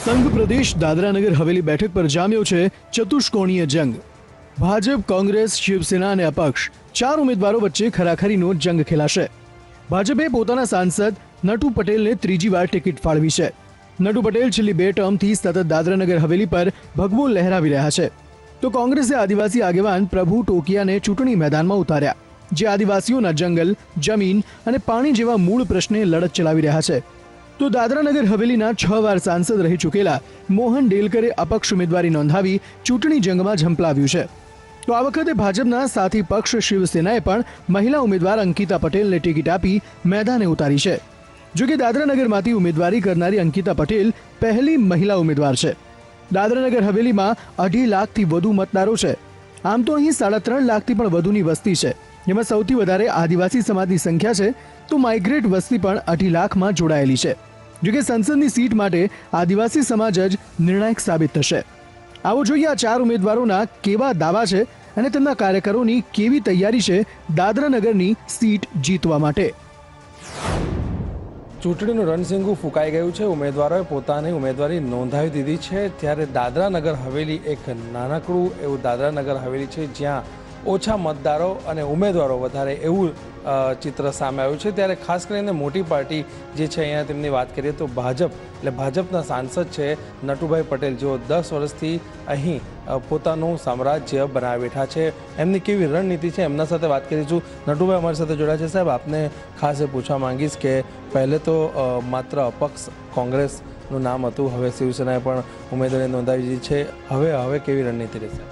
સંઘ પ્રદેશ દાદરાનગર હવેલી બેઠક પર જામ્યો છે ચતુષ્કોણીય જંગ। ભાજપ, કોંગ્રેસ, શિવસેના અને અપક્ષ 4 ઉમેદવારો વચ્ચે ખરાખરીનો જંગ ખેલાશે। ભાજપે પોતાના સાંસદ નટુ પટેલને ત્રીજી વાર ટિકિટ ફાળવી છે। નટુ પટેલ છેલ્લી 2 ટર્મથી સતત દાદરાનગર હવેલી પર ભગવો લહેરાવી રહ્યા છે, તો કોંગ્રેસે આદિવાસી આગેવાન પ્રભુ ટોકિયાને ચૂંટણી મેદાનમાં ઉતાર્યા, જે આદિવાસીઓના જંગલ, જમીન અને પાણી જેવા મૂળ પ્રશ્ને લડત ચલાવી રહ્યા છે। તો દાદરાનગર હવેલીના 6 વાર સાંસદ રહી ચૂકેલા મોહન ડેલકરે અપક્ષ ઉમેદવારી નોંધાવી ચૂંટણી જંગમાં ઝંપલાવ્યું છે। તો આ વખતે ભાજપના સાથી પક્ષ શિવસેનાએ પણ મહિલા ઉમેદવાર અંકિતા પટેલને ટિકિટ આપી મેદાને ઉતારી છે। જો કે દાદરાનગરમાંથી ઉમેદવારી કરનારી અંકિતા પટેલ પહેલી મહિલા ઉમેદવાર છે। દાદરાનગર હવેલીમાં 2.5 લાખથી વધુ મતદારો છે। આમ તો અહીં 3.5 લાખથી પણ વધુની વસ્તી છે, જેમાં સૌથી વધારે આદિવાસી સમાજની સંખ્યા છે, તો માઇગ્રેટ વસ્તી પણ 2.5 લાખમાં જોડાયેલી છે। જોકે સંસદની સીટ માટે આદિવાસી સમાજ જ નિર્ણાયક સાબિત થશે। આવો જોઈએ આ 4 ઉમેદવારોના કેવા દાવા છે અને તેમના કાર્યકરોની કેવી તૈયારી છે દાદરાનગરની સીટ જીતવા માટે। ચૂંટણીનું રણસિંગું ફૂંકાઈ ગયું છે। ઉમેદવારોએ પોતાની ઉમેદવારી નોંધાવી દીધી છે, ત્યારે દાદરાનગર હવેલી એક નાનકડું એવું દાદરાનગર હવેલી છે, જ્યાં ઓછા મતદારો અને ઉમેદવારો વધારે એવું ચિત્ર સામે આવ્યું છે। ત્યારે ખાસ કરીને મોટી પાર્ટી જે છે, અહીંયા તેમની વાત કરીએ તો ભાજપ, એટલે ભાજપના સાંસદ છે નટુભાઈ પટેલ, જેઓ 10 વર્ષથી અહીં પોતાનું સામ્રાજ્ય બનાવી બેઠા છે। એમની કેવી રણનીતિ છે, એમના સાથે વાત કરીશું। નટુભાઈ અમારી સાથે જોડાયા છે। સાહેબ, આપને ખાસ એ પૂછવા માંગીશ કે પહેલે તો માત્ર અપક્ષ કોંગ્રેસનું નામ હતું, હવે શિવસેનાએ પણ ઉમેદવારી નોંધાવી દીધી છે। હવે કેવી રણનીતિ રહેશે?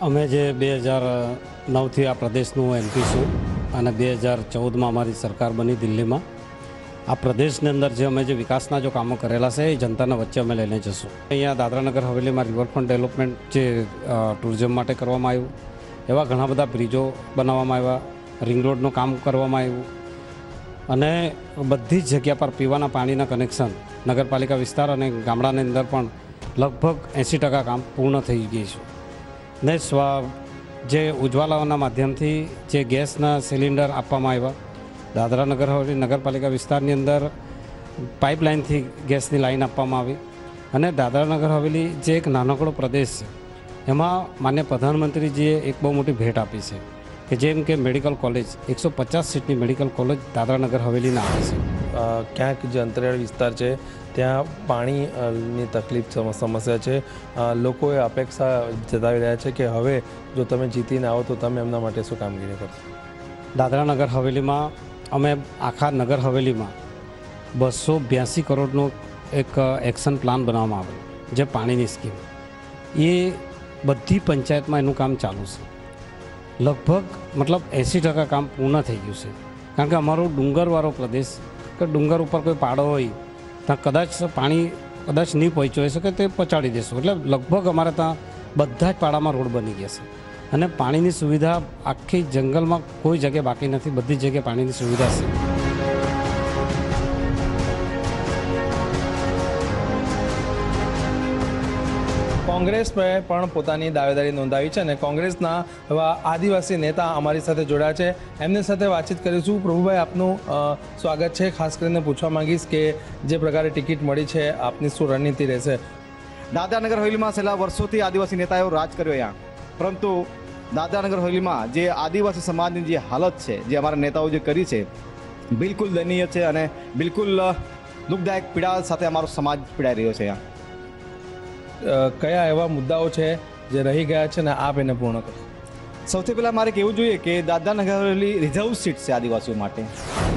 અમે જે 2009થી આ પ્રદેશનું એમપી છું અને 2014માં અમારી સરકાર બની દિલ્હીમાં। આ પ્રદેશની અંદર જે અમે જે વિકાસના જો કામો કરેલા છે, એ જનતાના વચ્ચે અમે લઈને જશું। અહીંયા દાદરાનગર હવેલીમાં રિવરફ્રન્ટ ડેવલપમેન્ટ જે ટુરિઝમ માટે કરવામાં આવ્યું, એવા ઘણા બધા બ્રિજો બનાવવામાં આવ્યા, રિંગ રોડનું કામ કરવામાં આવ્યું અને બધી જ જગ્યા પર પીવાના પાણીના કનેક્શન નગરપાલિકા વિસ્તાર અને ગામડાની અંદર પણ લગભગ 80% કામ પૂર્ણ થઈ ગઈ છે। ને જે ઉજ્જવલાના માધ્યમથી જે ગેસના સિલિન્ડર આપવામાં આવ્યા, દાદરાનગર હવેલી નગરપાલિકા વિસ્તારની અંદર પાઇપલાઇનથી ગેસની લાઈન આપવામાં આવી અને દાદરાનગર હવેલી જે એક નાનકડો પ્રદેશ છે, એમાં માન્ય પ્રધાનમંત્રીજીએ એક બહુ મોટી ભેટ આપી છે કે જેમ કે મેડિકલ કોલેજ, 150 સીટની મેડિકલ કોલેજ દાદરાનગર હવેલીને આપી છે। ક્યાંક જે અંતરિયાળ વિસ્તાર છે ત્યાં પાણીની તકલીફ સમસ્યા છે। લોકોએ અપેક્ષા જતાવી રહ્યા છે કે હવે જો તમે જીતીને આવો તો તમે એમના માટે શું કામગીરી કરશો? દાદરાનગર હવેલીમાં અમે આખા નગર હવેલીમાં 282 કરોડનો એક એક્શન પ્લાન બનાવવામાં આવેલો, જે પાણીની સ્કીમ, એ બધી પંચાયતમાં એનું કામ ચાલુ છે। લગભગ 80% કામ પૂર્ણ થઈ ગયું છે, કારણ કે અમારો ડુંગરવાળો પ્રદેશ, કે ડુંગર ઉપર કોઈ પાડો હોય ત્યાં કદાચ પાણી નહીં પહોંચ્યો હોય શકે, તે પહોંચાડી દેશું। એટલે લગભગ અમારે ત્યાં બધા જ પાડામાં રોડ બની ગયા છે અને પાણીની સુવિધા આખી જંગલમાં કોઈ જગ્યાએ બાકી નથી, બધી જગ્યાએ પાણીની સુવિધા છે। કોંગ્રેસએ પણ પોતાની દાવેદારી નોંધાવી છે અને કોંગ્રેસના એવા આદિવાસી નેતા અમારી સાથે જોડાયા છે, એમની સાથે વાતચીત કરીશું। પ્રભુભાઈ, આપનું સ્વાગત છે। ખાસ કરીને પૂછવા માંગીશ કે જે પ્રકારે ટિકિટ મળી છે, આપની શું રણનીતિ રહેશે? દાદરાનગર હવેલીમાં છેલ્લા વર્ષોથી આદિવાસી નેતાઓ રાજ કર્યો અહીંયા, પરંતુ દાદરાનગર હવેલીમાં જે આદિવાસી સમાજની જે હાલત છે, જે અમારા નેતાઓ જે કરી છે, બિલકુલ દયનીય છે અને બિલકુલ દુઃખદાયક પીડા સાથે અમારો સમાજ પીડાઈ રહ્યો છે। અહીંયા કયા એવા મુદ્દાઓ છે જે રહી ગયા છે ને આપ એને પૂર્ણ કરો? સૌથી પહેલાં મારે કહેવું જોઈએ કે દાદરાનગર હવેલી રિઝર્વ સીટ છે આદિવાસીઓ માટે,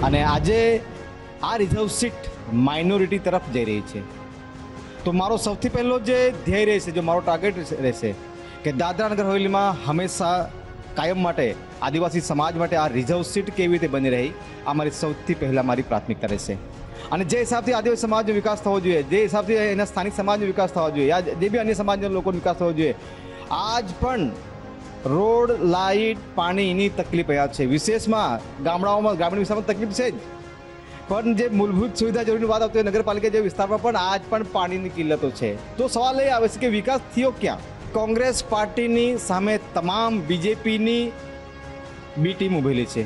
અને આજે આ રિઝર્વ સીટ માઇનોરિટી તરફ જઈ રહી છે। તો મારો સૌથી પહેલો જે ધ્યેય રહેશે, જો મારો ટાર્ગેટ રહેશે કે દાદરાનગર હવેલીમાં હંમેશા કાયમ માટે આદિવાસી સમાજ માટે આ રિઝર્વ સીટ કેવી રીતે બની રહી, આ મારી સૌથી પહેલાં મારી પ્રાથમિકતા રહેશે। અને જે હિસાબથી આદિવાસી સમાજનો વિકાસ થવો જોઈએ, જે હિસાબથી એના સ્થાનિક સમાજનો વિકાસ થવો જોઈએ, યા જે બી અન્ય સમાજના લોકોનો વિકાસ થવો જોઈએ, આજ પણ રોડ, લાઇટ, પાણીની તકલીફ અહીંયા છે। વિશેષમાં ગામડાઓમાં, ગ્રામીણ વિસ્તારમાં તકલીફ છે જ, પણ જે મૂળભૂત સુવિધા જરૂરીની વાત આવતી હોય, નગરપાલિકા જે વિસ્તારમાં પણ આજ પણ પાણીની કિલ્લતો છે। તો સવાલ એ આવે છે કે વિકાસ થયો ક્યાં? કોંગ્રેસ પાર્ટીની સામે તમામ બીજેપીની બી ટીમ ઉભેલી છે।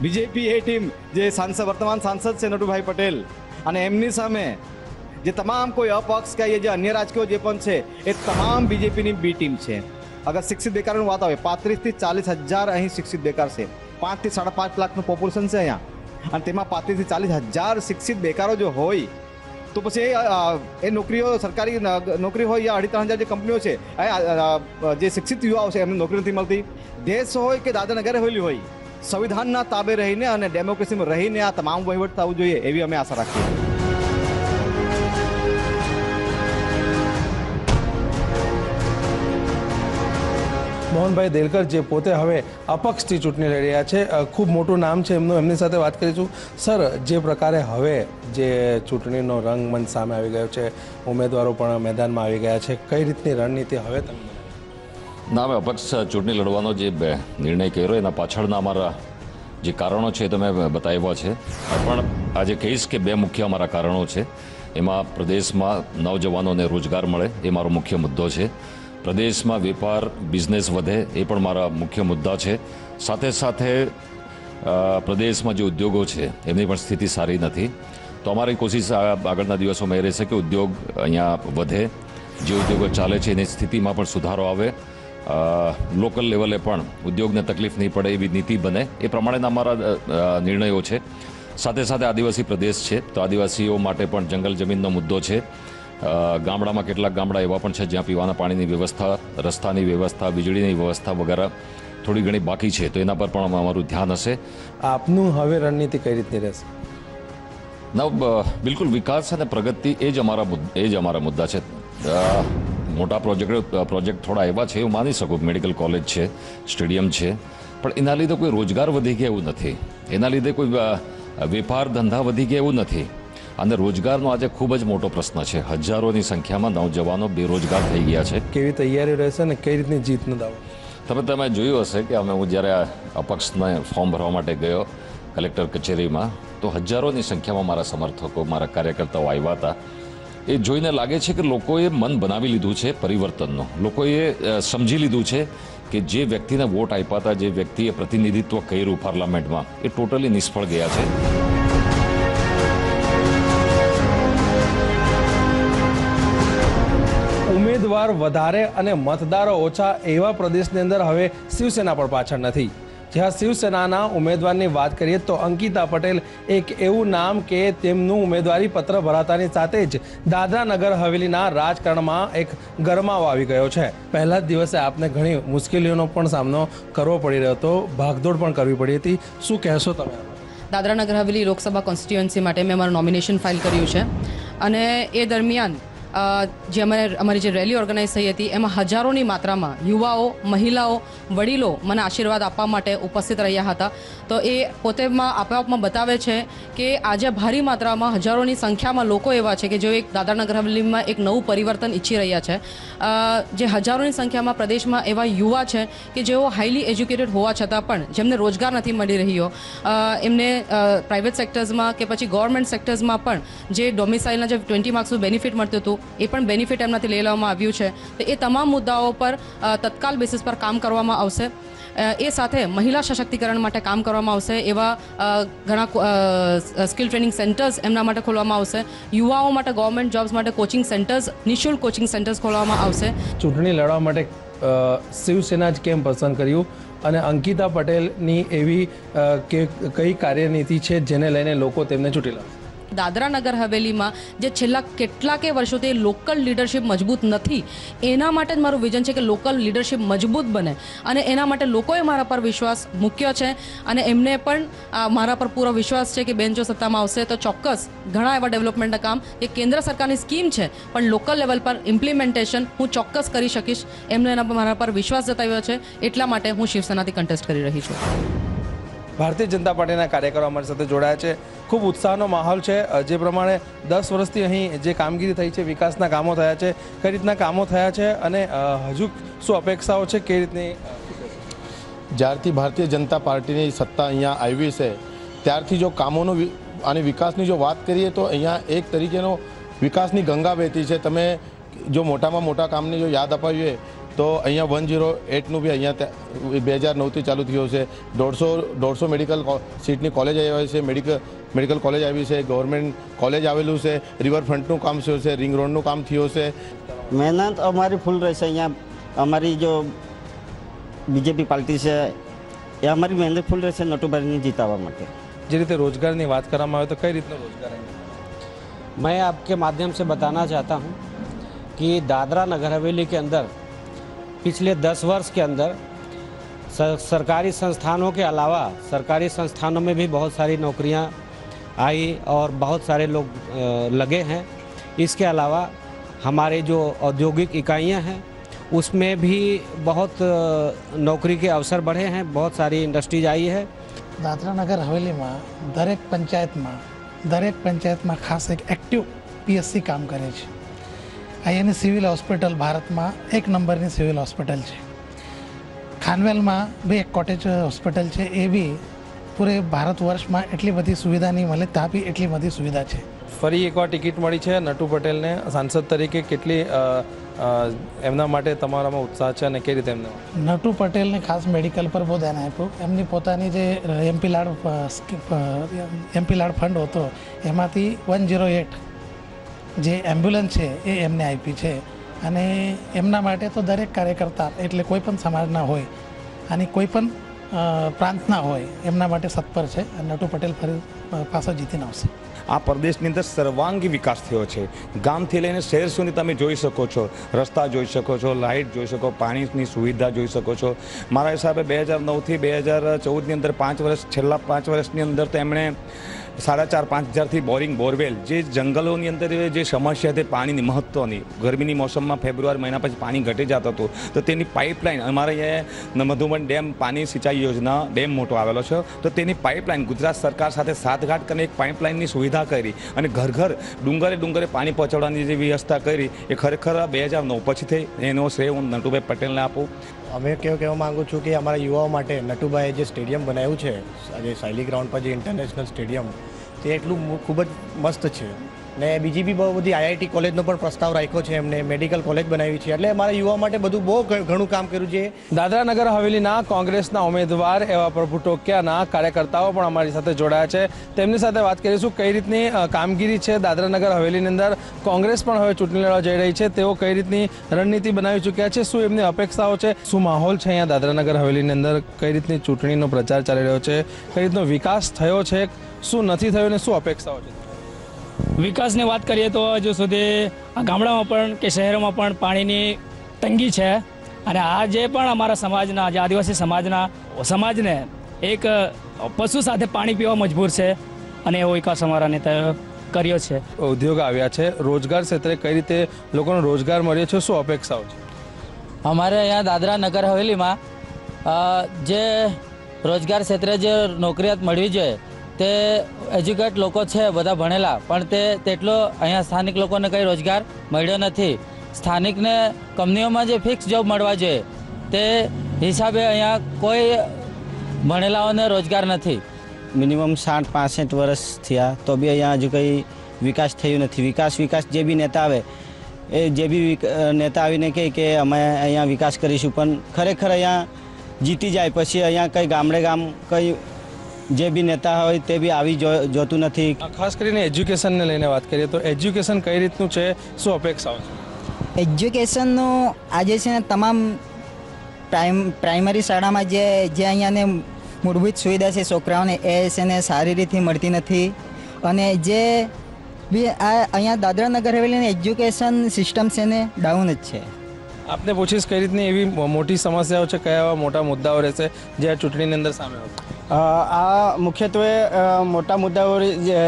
બીજેપી એ ટીમ જે વર્તમાન સાંસદ છે નટુભાઈ પટેલ, અને એમની સામે જે તમામ કોઈ અપક્ષ કહીએ જે અન્ય રાજકીયો જે પણ છે એ તમામ બીજેપીની બી ટીમ છે. અગર શિક્ષિત બેકારોની વાત આવે 35 થી 40 હજાર અહીં શિક્ષિત બેકાર છે. 5 થી 5.5 લાખનું પોપ્યુલેશન છે અહીંયા, અને તેમાં 35 થી 40 હજાર શિક્ષિત બેકારો જો હોય તો પછી એ નોકરીઓ સરકારી નોકરી હોય યા 2.5-3 હજાર જે કંપનીઓ છે જે શિક્ષિત યુવાઓ છે એમને નોકરી નથી મળતી. દેશ હોય કે દાદરાનગર હવેલી હોય, સંવિધાનના તાબે રહીને અને ડેમોક્રેસીમાં રહીને આ તમામ વહીવટ થવું જોઈએ એવી અમે આશા રાખીએ. મોહનભાઈ દેલકર જે પોતે હવે અપક્ષથી ચૂંટણી લડી રહ્યા છે, ખૂબ મોટું નામ છે એમનું, એમની સાથે વાત કરીશું. સર, જે પ્રકારે હવે જે ચૂંટણીનો રંગમંચ સામે આવી ગયો છે, ઉમેદવારો પણ મેદાનમાં આવી ગયા છે, કઈ રીતની રણનીતિ હવે તમે? ના, અમે અપક્ષ ચૂંટણી લડવાનો જે નિર્ણય કર્યો એના પાછળના અમારા જે કારણો છે તમે બતાવ્યા છે. પણ આજે કહીશ કે બે મુખ્ય અમારા કારણો છે. એમાં પ્રદેશમાં નવજવાનોને રોજગાર મળે એ મારો મુખ્ય મુદ્દો છે. પ્રદેશમાં વેપાર બિઝનેસ વધે એ પણ મારા મુખ્ય મુદ્દા છે. સાથે સાથે પ્રદેશમાં જે ઉદ્યોગો છે એમની પણ સ્થિતિ સારી નથી. તો અમારી કોશિશ આગળના દિવસોમાં એ રહેશે કે ઉદ્યોગ અહીંયા વધે, જે ઉદ્યોગો ચાલે છે એની સ્થિતિમાં પણ સુધારો આવે, લોકલ લેવલે પણ ઉદ્યોગને તકલીફ નહીં પડે એવી નીતિ બને, એ પ્રમાણેના અમારા નિર્ણયો છે. સાથે સાથે આદિવાસી પ્રદેશ છે તો આદિવાસીઓ માટે પણ જંગલ જમીનનો મુદ્દો છે. ગામડામાં કેટલાક ગામડા એવા પણ છે જ્યાં પીવાના પાણીની વ્યવસ્થા, રસ્તાની વ્યવસ્થા, વીજળીની વ્યવસ્થા વગેરે થોડી ઘણી બાકી છે, તો એના પર પણ અમારું ધ્યાન હશે. આપનું હવે રણનીતિ કઈ રીતની રહેશે? બિલકુલ વિકાસ અને પ્રગતિ એ જ અમારા મુદ્દા છે. મોટા પ્રોજેક્ટ થોડા એવા છે, હું માની શકું, મેડિકલ કોલેજ છે, સ્ટેડિયમ છે, પણ એના લીધે કોઈ રોજગાર વધી ગયા એવું નથી. એના લીધે કોઈ વેપાર ધંધા વધી ગયા એવું નથી. અને રોજગારનો આજે ખૂબ જ મોટો પ્રશ્ન છે. હજારોની સંખ્યામાં નવજવાનો બેરોજગાર થઈ ગયા છે. કેવી તૈયારી રહેશે ને કઈ રીતની જીતનો દાવો? તમે જોયું હશે કે હું જ્યારે અપક્ષને ફોર્મ ભરવા માટે ગયો કલેક્ટર કચેરીમાં, તો હજારોની સંખ્યામાં મારા સમર્થકો, મારા કાર્યકર્તાઓ આવ્યા હતા. એ જોઈને લાગે છે કે લોકોએ મન બનાવી લીધું છે પરિવર્તનનું. લોકોએ સમજી લીધું છે કે જે વ્યક્તિને વોટ આપ્યા હતા, જે વ્યક્તિએ પ્રતિનિધિત્વ કર્યું પાર્લામેન્ટમાં, એ ટોટલી નિષ્ફળ ગયા છે. ઉમેદવાર વધારે અને મતદારો ઓછા એવા પ્રદેશની અંદર હવે શિવસેના પણ પાછળ નથી. જ્યાં શિવસેનાના ઉમેદવારની વાત કરીએ તો અંકિતા પટેલ એક એવું નામ કે તેમનું ઉમેદવારી પત્ર ભરાતાની સાથે જ દાદરા નગર હવેલીના રાજકારણમાં એક ગરમાવો આવી ગયો છે. પહેલા જ દિવસે આપને ઘણી મુશ્કેલીઓનો પણ સામનો કરવો પડી રહ્યો હતો, ભાગદોડ પણ કરવી પડી હતી. શું કહેશો તમે? દાદરા નગર હવેલી લોકસભા કોન્સ્ટિટ્યુઅન્સી માટે મેં મારું નોમિનેશન ફાઇલ કર્યું છે, અને એ દરમિયાન જે અમારી જે રેલી ઓર્ગેનાઇઝ થઈ હતી એમાં હજારોની માત્રામાં યુવાઓ, મહિલાઓ, વડીલો મને આશીર્વાદ આપવા માટે ઉપસ્થિત રહ્યા હતા. તો એ પોતેમાં આપોઆપમાં બતાવે છે કે આજે ભારી માત્રામાં હજારોની સંખ્યામાં લોકો એવા છે કે જેઓ એક દાદરાનગર હવેલીમાં એક નવું પરિવર્તન ઈચ્છી રહ્યા છે. જે હજારોની સંખ્યામાં પ્રદેશમાં એવા યુવા છે કે જેઓ હાઈલી એજ્યુકેટેડ હોવા છતાં પણ જેમને રોજગાર નથી મળી રહ્યો, એમને પ્રાઇવેટ સેક્ટર્સમાં કે પછી ગવર્મેન્ટ સેક્ટર્સમાં પણ જે ડોમિસાઇલના જે 20 માર્ક્સનું બેનિફિટ મળતું હતું એ પણ બેનિફિટ એમનાથી લઈ લેવામાં આવ્યું છે. તો એ તમામ મુદ્દાઓ પર તત્કાલ બેસિસ પર કામ કરવામાં આવશે. એ સાથે મહિલા સશક્તિકરણ માટે કામ કરવામાં આવશે. એવા ઘણા સ્કિલ ટ્રેનિંગ સેન્ટર્સ એમના માટે ખોલવામાં આવશે. યુવાઓ માટે ગવર્મેન્ટ જોબ્સ માટે કોચિંગ સેન્ટર્સ, નિઃશુલ્ક કોચિંગ સેન્ટર્સ ખોલવામાં આવશે. ચૂંટણી લડવા માટે શિવસેના જ કેમ પસંદ કર્યું, અને અંકિતા પટેલની એવી કઈ કાર્યનીતિ છે જેને લઈને લોકો તેમને ચૂંટી લાવશે? દાદરા નગર હવેલીમાં જે છેલ્લા કેટલાકે વર્ષોથી લોકલ લીડરશિપ મજબૂત નથી, એના માટે જ મારું વિઝન છે કે લોકલ લીડરશિપ મજબૂત બને, અને એના માટે લોકોએ મારા પર વિશ્વાસ મૂક્યો છે, અને એમને પણ મારા પર પૂરો વિશ્વાસ છે કે બેન જો સત્તામાં આવશે તો ચોક્કસ ઘણા એવા ડેવલપમેન્ટના કામ કે કેન્દ્ર સરકારની સ્કીમ છે પણ લોકલ લેવલ પર ઇમ્પ્લિમેન્ટેશન હું ચોક્કસ કરી શકીશ. એમને એના પર મારા પર વિશ્વાસ જતાવ્યો છે, એટલા માટે હું શિવસેનાથી કન્ટેસ્ટ કરી રહી છું. ભારતીય જનતા પાર્ટીના કાર્યકરો અમારી સાથે જોડાયા છે. ખૂબ ઉત્સાહનો માહોલ છે. જે પ્રમાણે 10 વર્ષથી અહીં જે કામગીરી થઈ છે, વિકાસના કામો થયા છે, કઈ રીતના કામો થયા છે, અને હજુ શું અપેક્ષાઓ છે, કઈ રીતની? જ્યારથી ભારતીય જનતા પાર્ટીની સત્તા અહીંયા આવી છે ત્યારથી જો કામોનો અને વિકાસની જો વાત કરીએ તો અહીંયા એક તરીકેનો વિકાસની ગંગા વહેતી છે. તમે જો મોટામાં મોટા કામની જો યાદ અપાવીએ તો અહીંયા 108નું બી અહીંયા 2009થી ચાલુ થયું છે. 150 મેડિકલ સીટની કોલેજ આવી છે, મેડિકલ કોલેજ આવી છે, ગવર્મેન્ટ કોલેજ આવેલું છે, રિવરફ્રન્ટનું કામ થયું છે, રિંગ રોડનું કામ થયું છે. મહેનત અમારી ફૂલ રહેશે. અહીંયા અમારી જો બીજેપી પાર્ટી છે એ અમારી મહેનત ફૂલ રહેશે નટુભાઈને જીતાવવા માટે. જે રીતે રોજગારની વાત કરવામાં આવે તો કઈ રીતનો રોજગાર અહીં? मैं आपके माध्यम से बताना चाहता हूँ कि दादरा नगर हवेली के अंदर पिछले 10 वर्ष के अंदर सरकारी संस्थानों के अलावा सरकारी संस्थानों में भी बहुत सारी नौकरियां आई और बहुत सारे लोग लगे हैं. इसके अलावा हमारे जो औद्योगिक इकाइयां हैं उसमें भी बहुत नौकरी के अवसर बढ़े हैं. बहुत सारी इंडस्ट्रीज आई है. દાદરા નગર હવેલીમાં દરેક પંચાયતમાં ખાસ એક એક્ટિવ પીએસસી કામ કરે છે. અહીંયાની સિવિલ હોસ્પિટલ ભારતમાં 1 નંબરની સિવિલ હોસ્પિટલ છે. ખાનવેલમાં બી એક કોટેજ હોસ્પિટલ છે. એ બી પૂરે ભારત વર્ષમાં એટલી બધી સુવિધા નહીં મળે, ત્યાં બી એટલી બધી સુવિધા છે. ફરી એકવાર ટિકિટ મળી છે નટુ પટેલને સાંસદ તરીકે. કેટલી એમના માટે તમારામાં ઉત્સાહ છે અને કઈ રીતે એમને? નટુ પટેલને ખાસ મેડિકલ પર બહુ ધ્યાન આપ્યું. એમની પોતાની જે એમપી લાડ ફંડ હતો એમાંથી 108 જે એમ્બ્યુલન્સ છે એ એમને આપી છે. અને એમના માટે તો દરેક કાર્યકર્તા એટલે કોઈ પણ સમાજના હોય અને કોઈ પણ પ્રાંતના હોય એમના માટે સત્પર છે. નટુ પટેલ ફરી પાછો જીતીને આવશે. આ પ્રદેશની અંદર સર્વાંગી વિકાસ થયો છે. ગામથી લઈને શહેર સુધી તમે જોઈ શકો છો. રસ્તા જોઈ શકો છો, લાઇટ જોઈ શકો, પાણીની સુવિધા જોઈ શકો છો. મારા હિસાબે 2009થી 2014ની અંદર છેલ્લા 5 વર્ષની અંદર તેમણે 4,500-5 હજારથી બોરવેલ, જે જંગલોની અંદર જે સમસ્યા હતી પાણીની મહત્ત્વની, ગરમીની મોસમમાં ફેબ્રુઆરી મહિના પછી પાણી ઘટી જતું હતું, તો તેની પાઇપલાઇન અમારે અહીંયા મધુબન ડેમ પાણી સિંચાઈ યોજના ડેમ મોટો આવેલો છે, તો તેની પાઇપલાઇન ગુજરાત સરકાર સાથે સાતઘાટ કરીને એક પાઇપલાઇનની સુવિધા કરી અને ઘર ડુંગરે પાણી પહોંચાડવાની જે વ્યવસ્થા કરી એ ખરેખર 2009 પછી થઈ. એનો શ્રેય હું નટુભાઈ પટેલને આપું. અમે કહેવા માગું છું કે અમારા યુવાઓ માટે નટુભાઈએ જે સ્ટેડિયમ બનાવ્યું છે, આજે સાયલી ગ્રાઉન્ડ પર જે ઇન્ટરનેશનલ સ્ટેડિયમ, તે એટલું ખૂબ જ મસ્ત છે. ને બીજી બી બહુ બધી આઈઆઈટી કોલેજનો પણ પ્રસ્તાવ રાખ્યો છે એમને, મેડિકલ કોલેજ બનાવી છે. એટલે અમારા યુવાઓ માટે બધું બહુ ઘણું કામ કર્યું છે. દાદરા નગર હવેલીના કોંગ્રેસના ઉમેદવાર એવા પ્રભુ ટોકિયાના કાર્યકર્તાઓ પણ અમારી સાથે જોડાયા છે. તેમની સાથે વાત કરીશું કઈ રીતની કામગીરી છે દાદરા નગર હવેલીની અંદર. કોંગ્રેસ પણ હવે ચૂંટણી લડવા જઈ રહી છે. તેઓ કઈ રીતની રણનીતિ બનાવી ચૂક્યા છે, શું એમની અપેક્ષાઓ છે, શું માહોલ છે અહીંયા દાદરા નગર હવેલીની અંદર, કઈ રીતની ચૂંટણીનો પ્રચાર ચાલી રહ્યો છે, કઈ રીતનો વિકાસ થયો છે, શું નથી થયો અને શું અપેક્ષાઓ છે? વિકાસની વાત કરીએ તો હજુ સુધી ગામડામાં પણ કે શહેરોમાં પણ પાણીની તંગી છે. અને આ જે પણ અમારા સમાજના, જે આદિવાસી સમાજને એક પશુ સાથે પાણી પીવા મજબૂર છે, અને એવો વિકાસ અમારા નેતાએ કર્યો છે. ઉદ્યોગ આવ્યા છે, રોજગાર ક્ષેત્રે કઈ રીતે લોકોનો રોજગાર મળ્યો છે, શું અપેક્ષાઓ છે? અમારે અહીંયા દાદરા નગર હવેલીમાં જે રોજગાર ક્ષેત્રે જે નોકરિયાત મળવી જોઈએ તે એજ્યુકેટ લોકો છે, બધા ભણેલા, પણ તેટલો અહીંયા સ્થાનિક લોકોને કંઈ રોજગાર મળ્યો નથી. સ્થાનિકને કંપનીઓમાં જે ફિક્સ જોબ મળવા જોઈએ તે હિસાબે અહીંયા કોઈ ભણેલાઓને રોજગાર નથી. મિનિમમ 60-65 વર્ષ થયા તો બી અહીંયા હજુ કંઈ વિકાસ થયું નથી. વિકાસ જે બી નેતા આવે આવીને કહે કે અમે અહીંયા વિકાસ કરીશું, પણ ખરેખર અહીંયા જીતી જાય પછી અહીંયા કંઈ ગામ કંઈ જે બી નેતા હોય તે બી આવી જોતું નથી. ખાસ કરીને એજ્યુકેશનને લઈને વાત કરીએ તો એજ્યુકેશન કઈ રીતનું છે, શું અપેક્ષાઓ છે? એજ્યુકેશનનું આજે છે ને તમામ પ્રાઇમરી શાળામાં જે અહીંયાને મૂળભૂત સુવિધા છે છોકરાઓને એ છે ને સારી રીતે મળતી નથી. અને જે બી અહીંયા દાદરા નગર હવેલીની એજ્યુકેશન સિસ્ટમ છે ને ડાઉન જ છે. આપને પૂછીશ કઈ રીતની એવી મોટી સમસ્યાઓ છે, કયા એવા મોટા મુદ્દાઓ રહેશે જે આ ચૂંટણીની અંદર સામે આવશે? આ મુખ્યત્વે મોટા મુદ્દાઓ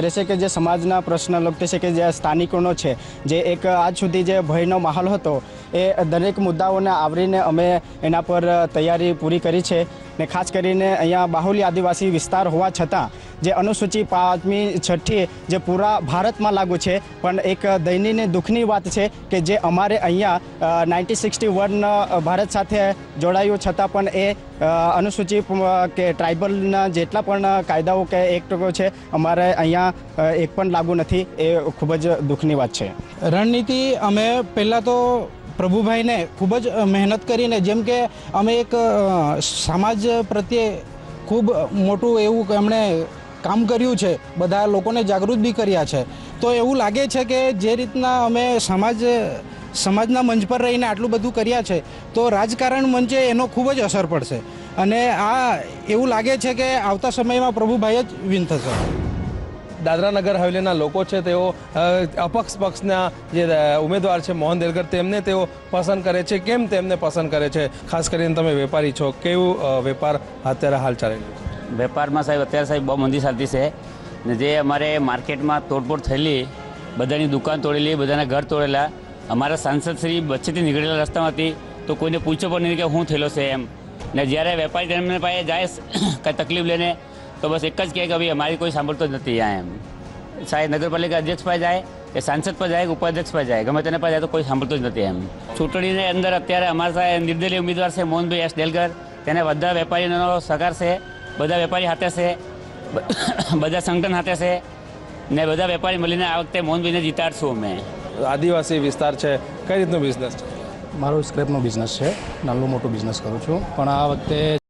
રહેશે કે જે સમાજના પ્રશ્ન લગતે છે, કે જે સ્થાનિકોનો છે, જે એક આજ સુધી જે ભયનો માહોલ હતો એ દરેક મુદ્દાઓને આવરીને અમે એના પર તૈયારી પૂરી કરી છે. ને ખાસ કરીને અહીંયા બાહુલ્ય આદિવાસી વિસ્તાર હોવા છતાં જે અનુસૂચિ 5મી 6ઠી જે પૂરા ભારતમાં લાગુ છે, પણ એક દયનીય દુઃખની વાત છે કે જે અમારે અહીંયા 1961 ભારત સાથે જોડાયું છતાં પણ એ અનુસૂચિ કે ટ્રાઇબલના જેટલા પણ કાયદાઓ કે એક્ટો છે અમારે અહીંયા એક પણ લાગુ નથી. એ ખૂબ જ દુઃખની વાત છે. રણનીતિ અમે પહેલાં તો પ્રભુભાઈને ખૂબ જ મહેનત કરીને, જેમ કે અમે એક સમાજ પ્રત્યે ખૂબ મોટું એવું એમણે કામ કર્યું છે, બધા લોકોને જાગૃત બી કર્યા છે. તો એવું લાગે છે કે જે રીતના અમે સમાજના મંચ પર રહીને આટલું બધું કર્યા છે, તો રાજકારણ મંચે એનો ખૂબ જ અસર પડશે. અને આ એવું લાગે છે કે આવતા સમયમાં પ્રભુભાઈ જ વિન થશે. દાદરા નગર હવેલીના લોકો છે તેઓ અપક્ષ પક્ષના જે ઉમેદવાર છે મોહન દેલકર, તેમને તેઓ પસંદ કરે છે. કેમ તેમને પસંદ કરે છે? ખાસ કરીને તમે વેપારી છો, કેવું વેપાર અત્યારે હાલ ચાલી રહ્યું છે? વેપારમાં સાહેબ અત્યારે સાહેબ બહુ મંદી ચાલતી છે ને જે અમારે માર્કેટમાં તોડફોડ થયેલી, બધાની દુકાન તોડેલી, બધાના ઘર તોડેલા, અમારા સાંસદ શ્રી વચ્ચેથી નીકળેલા રસ્તામાંથી તો કોઈને પૂછો પણ નહીં કે શું થયેલો છે એમ. ને જ્યારે વેપારી તેમને પાસે જાય કંઈ તકલીફ લઈને તો બસ એક જ કહે કે ભાઈ અમારી કોઈ સાંભળતો જ નથી અહીંયા એમ. સાહેબ નગરપાલિકા અધ્યક્ષ પાસે જાય કે સાંસદ પર જાય કે ઉપાધ્યક્ષ પર જાય, ગમે તેને પાસે જાય તો કોઈ સાંભળતું જ નથી એમ. ચૂંટણીની અંદર અત્યારે અમારા સાહેબ નિર્દલીય ઉમેદવાર છે મોહનભાઈ એસ દેલકર, તેને બધા વેપારીનો સહકાર છે, બધા વેપારી હાથે છે, બધા સંગઠન હાથે છે ને બધા વેપારી મળીને આ વખતે મોહનભાઈને જીતાડશું અમે. આદિવાસી વિસ્તાર છે, કઈ રીતનો બિઝનેસ છે? મારો સ્ક્રેપનો બિઝનેસ છે, નાનું મોટું બિઝનેસ કરું છું, પણ આ વખતે